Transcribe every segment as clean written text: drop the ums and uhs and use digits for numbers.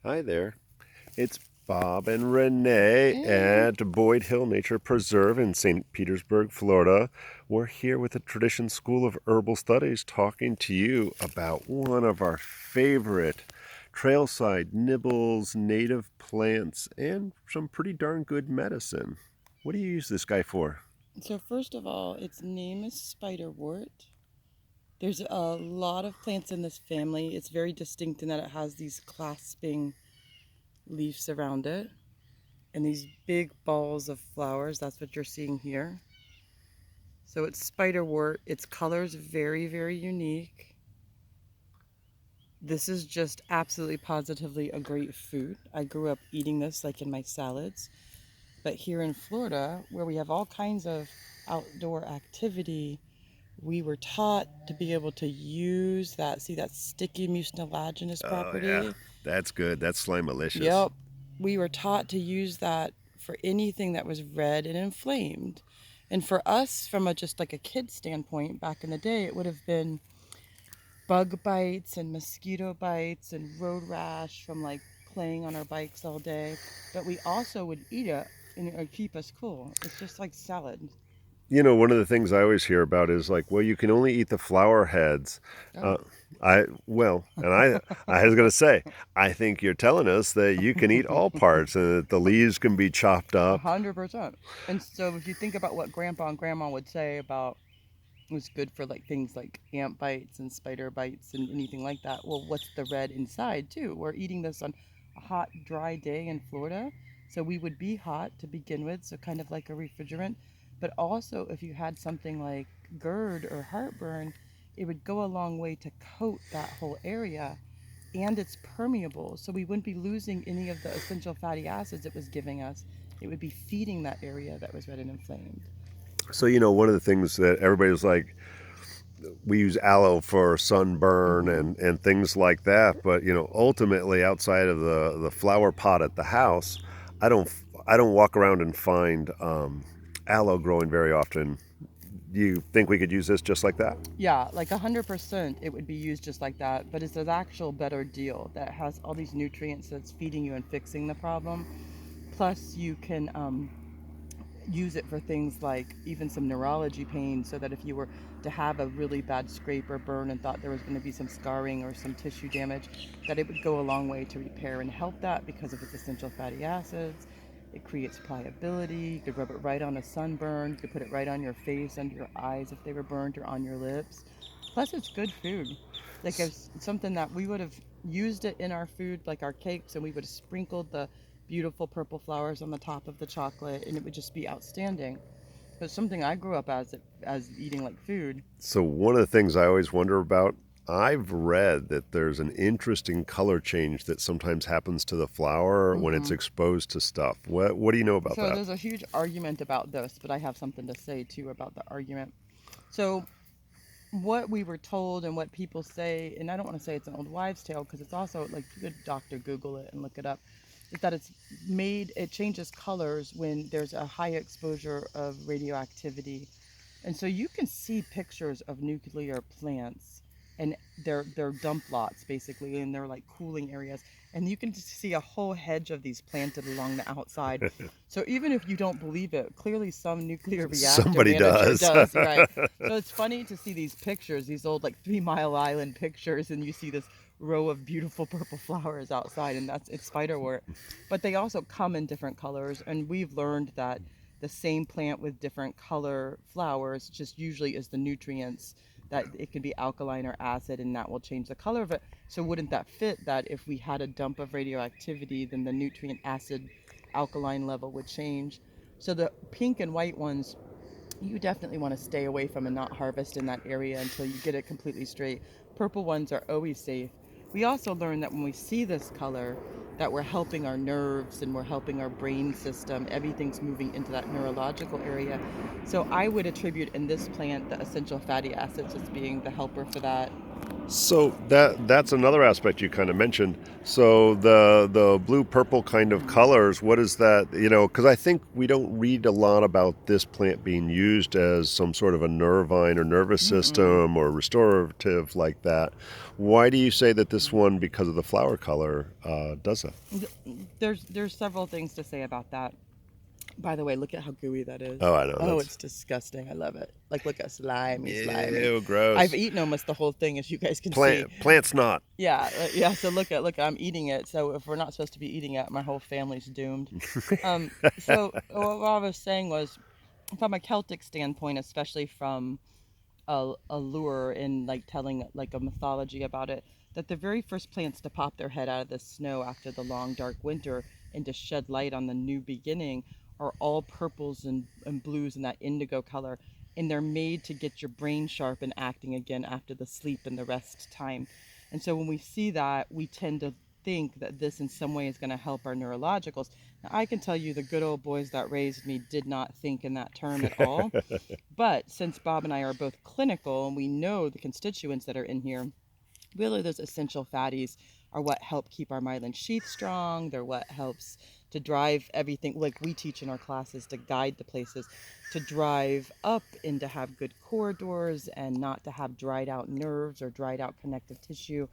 Hi there. It's Bob and Renee Hey. at Boyd Hill Nature Preserve in St. Petersburg, Florida. We're here with the Tradition School of Herbal Studies talking to you about one of our favorite trailside nibbles, native plants, and some pretty darn good medicine. What do you use this guy for? So first of all, its name is spiderwort. There's a lot of plants in this family. It's very distinct in that it has these clasping leaves around it and these big balls of flowers. That's what you're seeing here. So it's spiderwort. Its color is very, very unique. This is just absolutely positively a great food. I grew up eating this like in my salads. But here in Florida, where we have all kinds of outdoor activity, we were taught to be able to use that, see that sticky mucilaginous Oh, yeah. property? That's good. That's slimalicious. Yep. We were taught to use that for anything that was red and inflamed. And for us, from a just like a kid standpoint, back in the day, it would have been bug bites and mosquito bites and road rash from like playing on our bikes all day. But we also would eat it and it would keep us cool. It's just like salad. One of the things I always hear about is like, well, you can only eat the flower heads. Oh, Uh, I was going to say, I think you're telling us that you can eat all parts and that the leaves can be chopped up. 100%. And so if you think about what grandpa and grandma would say about was good for like things like ant bites and spider bites and anything like that. Well, what's the red inside too? We're eating this on a hot, dry day in Florida. So we would be hot to begin with, so kind of like a refrigerant. But also if you had something like GERD or heartburn, it would go a long way to coat that whole area, and it's permeable. So we wouldn't be losing any of the essential fatty acids it was giving us. It would be feeding that area that was red and inflamed. So, one of the things that everybody's like, we use aloe for sunburn Mm-hmm. and things like that. But, ultimately outside of the flower pot at the house, I don't, I don't walk around and find aloe growing very often. Do you think we could use this just like that? Yeah, like 100% it would be used just like that, but it's an actual better deal that has all these nutrients that's feeding you and fixing the problem. Plus, you can use it for things like even some neurology pain, so that if you were to have a really bad scrape or burn and thought there was going to be some scarring or some tissue damage, that it would go a long way to repair and help that because of its essential fatty acids. It creates pliability. You could rub it right on a sunburn. You could put it right on your face, under your eyes if they were burned, or on your lips. Plus, it's good food. Like it's something that we would have used it in our food, like our cakes, and we would have sprinkled the beautiful purple flowers on the top of the chocolate, and it would just be outstanding. It's something I grew up as eating like food. So one of the things I always wonder about, I've read that there's an interesting color change that sometimes happens to the flower when it's Hmm. exposed to stuff. What do you know about So that? there's a huge argument about this, but I have something to say too about the argument. So what we were told and what people say, and I don't want to say it's an old wives' tale because it's also like you could doctor Google it and look it up, is that it changes colors when there's a high exposure of radioactivity. And so you can see pictures of nuclear plants, and they're dump lots basically, and they're like cooling areas. And you can just see a whole hedge of these planted along the outside. So even if you don't believe it, clearly some nuclear reactor Somebody manager does. does, right? So it's funny to see these pictures, these old like 3 Mile Island pictures, and you see this row of beautiful purple flowers outside, and it's spiderwort. But they also come in different colors, and we've learned that the same plant with different color flowers just usually is the nutrients, that it can be alkaline or acid, and that will change the color of it. So wouldn't that fit that if we had a dump of radioactivity, then the nutrient acid alkaline level would change? So the pink and white ones you definitely want to stay away from and not harvest in that area until you get it completely straight. Purple ones are always safe. We also learn that when we see this color, that we're helping our nerves and we're helping our brain system. Everything's moving into that neurological area. So I would attribute in this plant the essential fatty acids as being the helper for that. So that's another aspect you kind of mentioned. So the blue purple kind of colors, what is that? Because I think we don't read a lot about this plant being used as some sort of a nervine or nervous Mm-mm. system or restorative like that. Why do you say that this one, because of the flower color, does that? There's several things to say about that. By the way, look at how gooey that Oh, is. I know Oh, that's it's disgusting. I love it. Like, look at slimy, slimy. ew, I've gross. eaten almost the whole thing, as you guys can see. Plant's not. Yeah, yeah. So look. I'm eating it. So if we're not supposed to be eating it, my whole family's doomed. So what I was saying was, from a Celtic standpoint, especially from a lure in like telling like a mythology about it, that the very first plants to pop their head out of the snow after the long dark winter and to shed light on the new beginning are all purples and blues and that indigo color, and they're made to get your brain sharp and acting again after the sleep and the rest time. And so when we see that, we tend to think that this in some way is going to help our neurologicals. Now, I can tell you the good old boys that raised me did not think in that term at all. But since Bob and I are both clinical and we know the constituents that are in here, really those essential fatties are what help keep our myelin sheath strong. They're what helps to drive everything, like we teach in our classes, to guide the places, to drive up and to have good corridors and not to have dried out nerves or dried out connective tissue.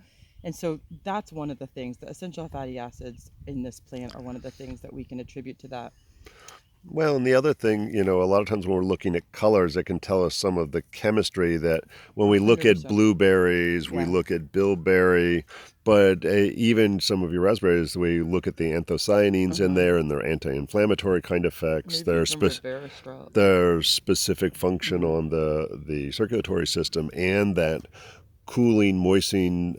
And so that's one of the things. The essential fatty acids in this plant are one of the things that we can attribute to that. Well, and the other thing, a lot of times when we're looking at colors, it can tell us some of the chemistry that when we look at 100%. blueberries, we Yeah. look at bilberry, but even some of your raspberries, we look at the anthocyanins in Uh-huh. there and their anti-inflammatory kind of effects, Maybe even resveratrol. their specific function Mm-hmm. on the circulatory system and that cooling, moistening,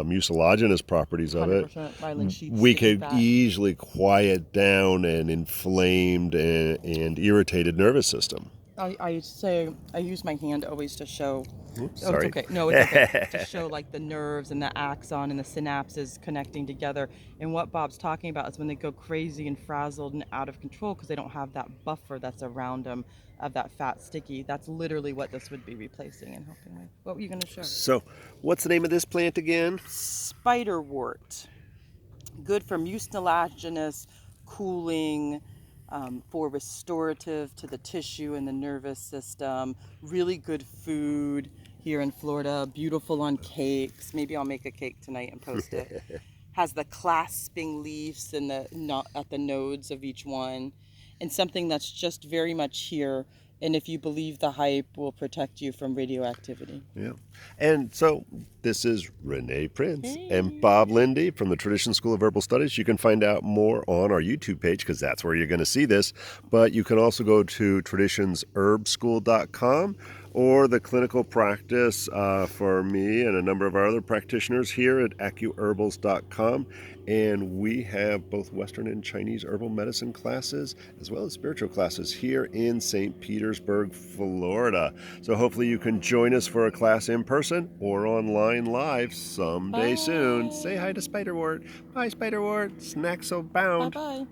mucilaginous properties of it, 100% myelin sheath we sticky could fat. easily quiet down an inflamed and irritated nervous system. I say I use my hand always to show. Oops, Oh, it's sorry. okay. No, it's okay. To show like the nerves and the axon and the synapses connecting together. And what Bob's talking about is when they go crazy and frazzled and out of control because they don't have that buffer that's around them of that fat sticky. That's literally what this would be replacing and helping with. What were you going to show? So, what's the name of this plant again? Spiderwort. Good for mucilaginous cooling, for restorative to the tissue and the nervous system. Really good food here in Florida. Beautiful on cakes. Maybe I'll make a cake tonight and post it. Has the clasping leaves and the not at the nodes of each one, and something that's just very much here. And if you believe the hype, will protect you from radioactivity. Yeah. And so this is Renee Prince and Hey. Bob Linde from the Tradition School of Herbal Studies. You can find out more on our YouTube page because that's where you're going to see this. But you can also go to traditionsherbschool.com or the clinical practice for me and a number of our other practitioners here at acuherbals.com. And we have both Western and Chinese herbal medicine classes as well as spiritual classes here in St. Petersburg, Florida. So hopefully you can join us for a class in person or online live someday soon. Say hi Bye. to Spiderwort. Bye, Spiderwort. Snacks so Bye bound. bye.